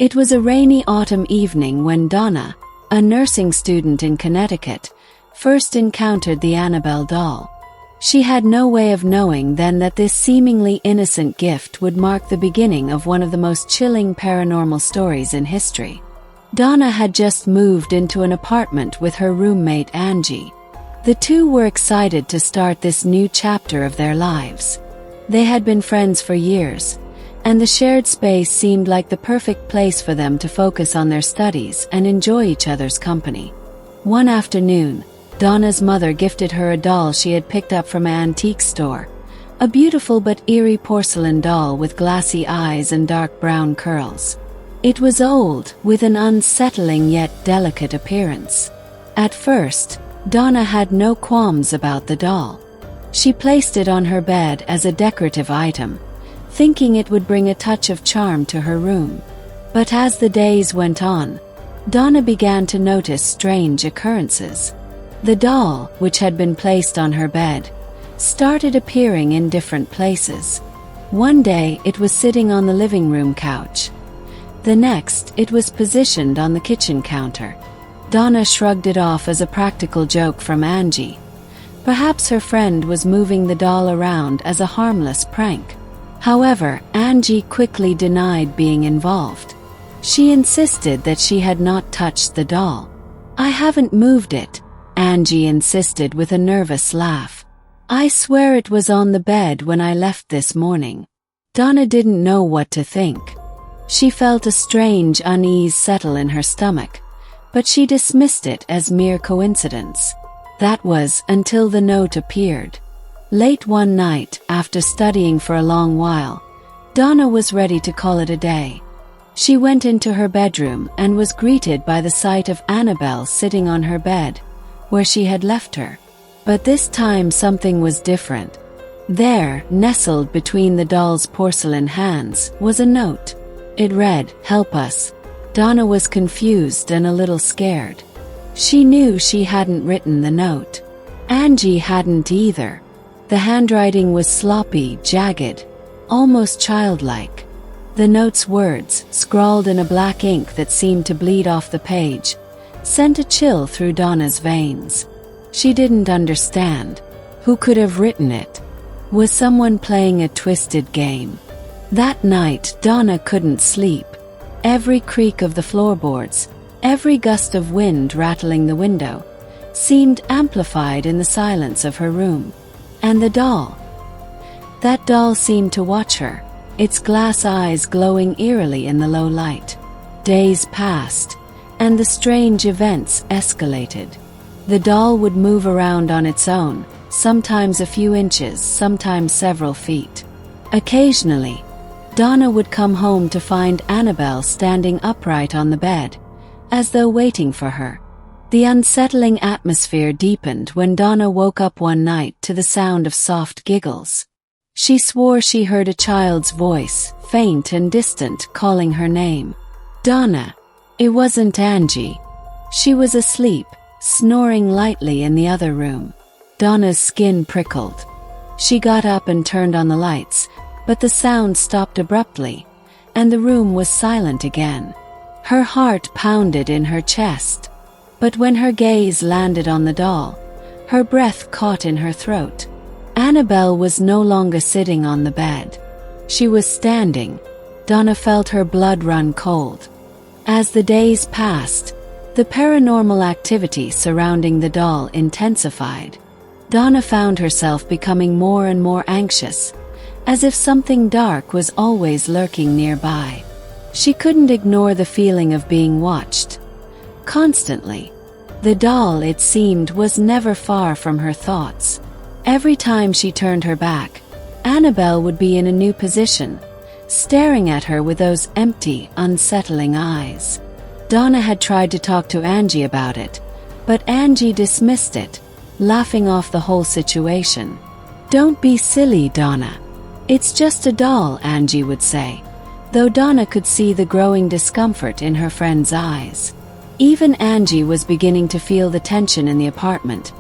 It was a rainy autumn evening when Donna, a nursing student in Connecticut, first encountered the Annabelle doll. She had no way of knowing then that this seemingly innocent gift would mark the beginning of one of the most chilling paranormal stories in history. Donna had just moved into an apartment with her roommate Angie. The two were excited to start this new chapter of their lives. They had been friends for years, and the shared space seemed like the perfect place for them to focus on their studies and enjoy each other's company. One afternoon, Donna's mother gifted her a doll she had picked up from an antique store, a beautiful but eerie porcelain doll with glassy eyes and dark brown curls. It was old, with an unsettling yet delicate appearance. At first, Donna had no qualms about the doll. She placed it on her bed as a decorative item, thinking it would bring a touch of charm to her room. But as the days went on, Donna began to notice strange occurrences. The doll, which had been placed on her bed, started appearing in different places. One day it was sitting on the living room couch. The next, it was positioned on the kitchen counter. Donna shrugged it off as a practical joke from Angie. Perhaps her friend was moving the doll around as a harmless prank. However, Angie quickly denied being involved. She insisted that she had not touched the doll. "I haven't moved it," Angie insisted with a nervous laugh. "I swear it was on the bed when I left this morning." Donna didn't know what to think. She felt a strange unease settle in her stomach, but she dismissed it as mere coincidence. That was until the note appeared. Late one night, after studying for a long while, Donna was ready to call it a day. She went into her bedroom and was greeted by the sight of Annabelle sitting on her bed, where she had left her. But this time something was different. There, nestled between the doll's porcelain hands, was a note. It read, "Help us." Donna was confused and a little scared. She knew she hadn't written the note. Angie hadn't either. The handwriting was sloppy, jagged, almost childlike. The note's words, scrawled in a black ink that seemed to bleed off the page, sent a chill through Donna's veins. She didn't understand. Who could have written it? Was someone playing a twisted game? That night, Donna couldn't sleep. Every creak of the floorboards, every gust of wind rattling the window, seemed amplified in the silence of her room. And the doll. That doll seemed to watch her, its glass eyes glowing eerily in the low light. Days passed, and the strange events escalated. The doll would move around on its own, sometimes a few inches, sometimes several feet. Occasionally, Donna would come home to find Annabelle standing upright on the bed, as though waiting for her. The unsettling atmosphere deepened when Donna woke up one night to the sound of soft giggles. She swore she heard a child's voice, faint and distant, calling her name. Donna. It wasn't Angie. She was asleep, snoring lightly in the other room. Donna's skin prickled. She got up and turned on the lights, but the sound stopped abruptly, and the room was silent again. Her heart pounded in her chest. But when her gaze landed on the doll, her breath caught in her throat. Annabelle was no longer sitting on the bed. She was standing. Donna felt her blood run cold. As the days passed, the paranormal activity surrounding the doll intensified. Donna found herself becoming more and more anxious, as if something dark was always lurking nearby. She couldn't ignore the feeling of being watched. Constantly. The doll, it seemed, was never far from her thoughts. Every time she turned her back, Annabelle would be in a new position, staring at her with those empty, unsettling eyes. Donna had tried to talk to Angie about it, but Angie dismissed it, laughing off the whole situation. "Don't be silly, Donna. It's just a doll," Angie would say, though Donna could see the growing discomfort in her friend's eyes. Even Angie was beginning to feel the tension in the apartment,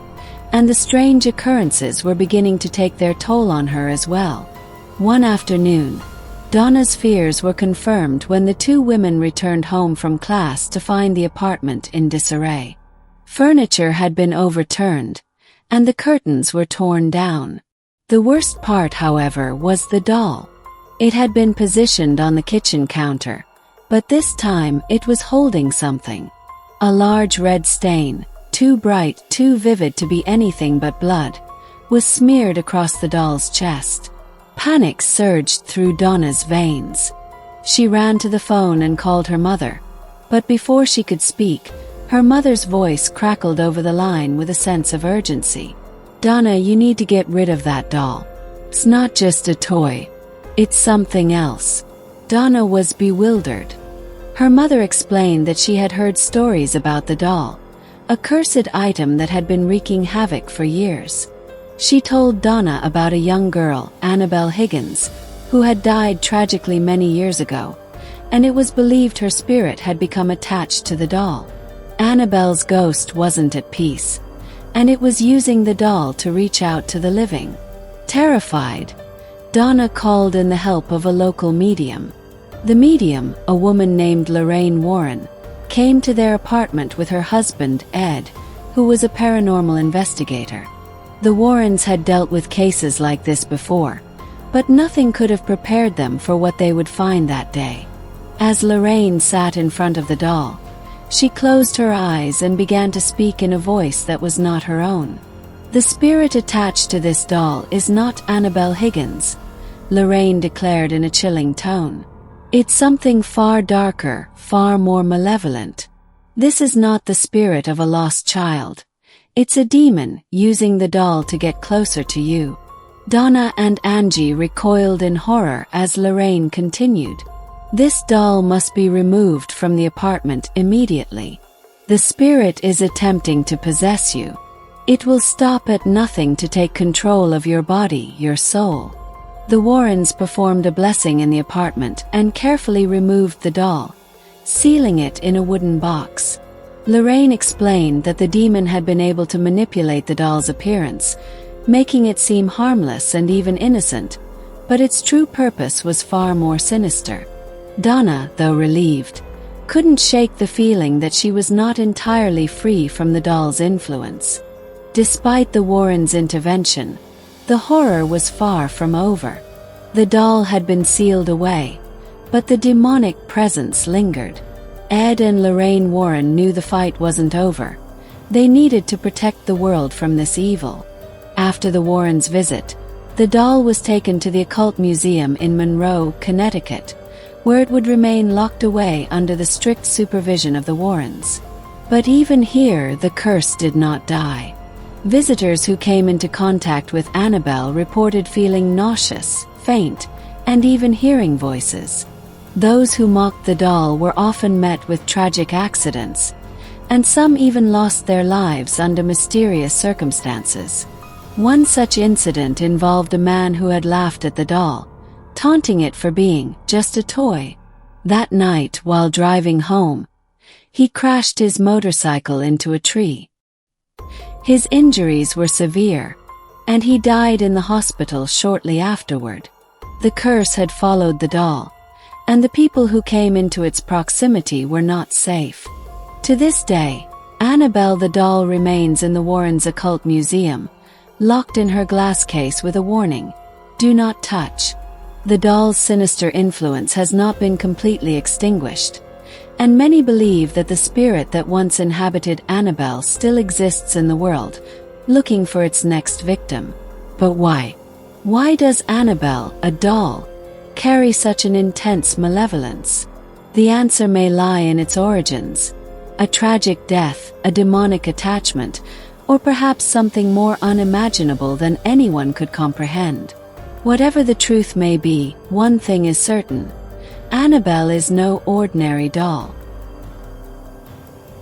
and the strange occurrences were beginning to take their toll on her as well. One afternoon, Donna's fears were confirmed when the two women returned home from class to find the apartment in disarray. Furniture had been overturned, and the curtains were torn down. The worst part, however, was the doll. It had been positioned on the kitchen counter, but this time it was holding something. A large red stain, too bright, too vivid to be anything but blood, was smeared across the doll's chest. Panic surged through Donna's veins. She ran to the phone and called her mother, but before she could speak, her mother's voice crackled over the line with a sense of urgency. "Donna, you need to get rid of that doll. It's not just a toy. It's something else." Donna was bewildered. Her mother explained that she had heard stories about the doll, a cursed item that had been wreaking havoc for years. She told Donna about a young girl, Annabelle Higgins, who had died tragically many years ago, and it was believed her spirit had become attached to the doll. Annabelle's ghost wasn't at peace, and it was using the doll to reach out to the living. Terrified, Donna called in the help of a local medium. The medium, a woman named Lorraine Warren, came to their apartment with her husband, Ed, who was a paranormal investigator. The Warrens had dealt with cases like this before, but nothing could have prepared them for what they would find that day. As Lorraine sat in front of the doll, she closed her eyes and began to speak in a voice that was not her own. "The spirit attached to this doll is not Annabelle Higgins," Lorraine declared in a chilling tone. "It's something far darker, far more malevolent. This is not the spirit of a lost child. It's a demon using the doll to get closer to you." Donna and Angie recoiled in horror as Lorraine continued. "This doll must be removed from the apartment immediately. The spirit is attempting to possess you. It will stop at nothing to take control of your body, your soul." The Warrens performed a blessing in the apartment and carefully removed the doll, sealing it in a wooden box. Lorraine explained that the demon had been able to manipulate the doll's appearance, making it seem harmless and even innocent, but its true purpose was far more sinister. Donna, though relieved, couldn't shake the feeling that she was not entirely free from the doll's influence. Despite the Warrens' intervention, the horror was far from over. The doll had been sealed away, but the demonic presence lingered. Ed and Lorraine Warren knew the fight wasn't over. They needed to protect the world from this evil. After the Warrens' visit, the doll was taken to the Occult Museum in Monroe, Connecticut, where it would remain locked away under the strict supervision of the Warrens. But even here, the curse did not die. Visitors who came into contact with Annabelle reported feeling nauseous, faint, and even hearing voices. Those who mocked the doll were often met with tragic accidents, and some even lost their lives under mysterious circumstances. One such incident involved a man who had laughed at the doll, taunting it for being just a toy. That night, while driving home, he crashed his motorcycle into a tree. His injuries were severe, and he died in the hospital shortly afterward. The curse had followed the doll, and the people who came into its proximity were not safe. To this day, Annabelle the doll remains in the Warrens' Occult Museum, locked in her glass case with a warning, "Do not touch." The doll's sinister influence has not been completely extinguished, and many believe that the spirit that once inhabited Annabelle still exists in the world, looking for its next victim. But why? Why does Annabelle, a doll, carry such an intense malevolence? The answer may lie in its origins: a tragic death, a demonic attachment, or perhaps something more unimaginable than anyone could comprehend. Whatever the truth may be, one thing is certain: Annabelle is no ordinary doll.